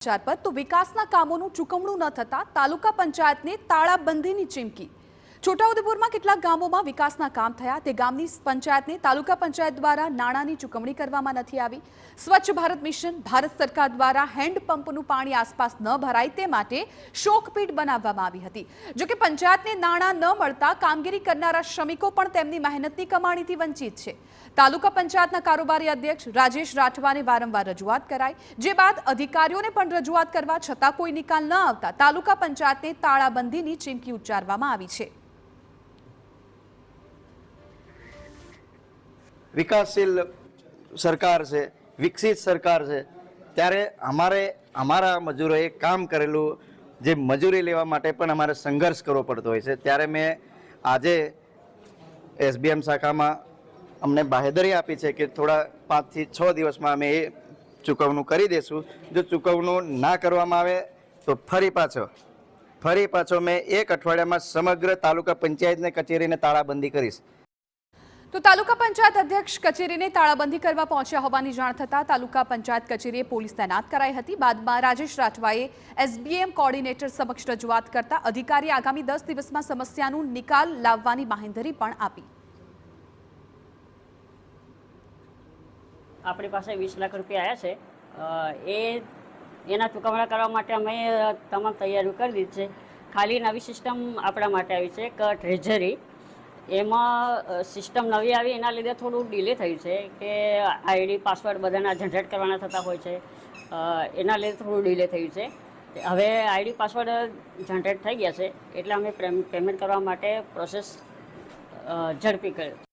સમાચાર પર તો વિકાસના કામોનું ચૂકવણું ન થતા તાલુકા પંચાયતને તાળાબંધીની ચીમકી। છોટાઉદેપુરમાં કેટલાક ગામોમાં વિકાસના કામ થયા તે ગામની પંચાયતને તાલુકા પંચાયત દ્વારા નાણાંની ચૂકવણી કરવામાં નથી આવી। સ્વચ્છ ભારત મિશન ભારત સરકાર દ્વારા હેન્ડપંપનું પાણી આસપાસ ન ભરાય તે માટે શોકપીટ બનાવવામાં આવી હતી। જો કે પંચાયતને નાણાં ન મળતા કામગીરી કરનારા શ્રમિકો પણ તેમની મહેનતની કમાણીથી વંચિત છે। તાલુકા પંચાયતના કારોબારી અધ્યક્ષ રાજેશ રાઠવાને વારંવાર રજૂઆત કરાઈ, જે બાદ અધિકારીઓને પણ રજૂઆત કરવા છતાં કોઈ નિકાલ ન આવતા તાલુકા પંચાયતને તાળાબંધીની ચીમકી ઉચ્ચારવામાં આવી છે। વિકાસશીલ સરકાર છે, વિકસિત સરકાર છે, ત્યારે અમારા મજૂરોએ કામ કરેલું જે મજૂરી લેવા માટે પણ અમારે સંઘર્ષ કરવો પડતો હોય છે। ત્યારે મેં આજે એસબીએમ શાખામાં અમને બાહેધરી આપી છે કે થોડા 5 થી 6 દિવસમાં અમે એ ચૂકવણું કરી દઈશું। જો ચૂકવણું ના કરવામાં આવે તો ફરી પાછો મેં 1 અઠવાડિયામાં સમગ્ર તાલુકા પંચાયતને કચેરીને તાળાબંધી કરીશ। તો તાલુકા પંચાયત અધ્યક્ષ કચેરીને તાળાબંધી કરવા પહોંચ્યા હોવાની જાણ થતાં તાલુકા પંચાયત કચેરીએ પોલીસ તૈનાત કરાઈ હતી। બાદમાં રાજેશ રાઠવાએ એસબીએમ કોર્ડિનેટર સમક્ષ રજૂઆત કરતા અધિકારી આગામી 10 દિવસમાં સમસ્યાનું નિકાલ લાવવાની બાંહેધરી પણ આપી। આપણી પાસે 20 લાખ રૂપિયા આવ્યા છે, એના ચૂકવણા કરવા માટે અમે તમામ તૈયારીઓ કરી દીધી છે। ખાલી નવી સિસ્ટમ આપણા માટે આવી છે કે ટ્રેઝરી, એમાં સિસ્ટમ નવી આવી એના લીધે થોડું ડિલે થયું છે કે આઈડી પાસવર્ડ બધાના જનરેટ કરવાના થતા હોય છે, એના લીધે થોડું ડિલે થયું છે। હવે આઈડી પાસવર્ડ જનરેટ થઈ ગયા છે એટલે અમે પેમેન્ટ કરવા માટે પ્રોસેસ ઝડપી કર્યો।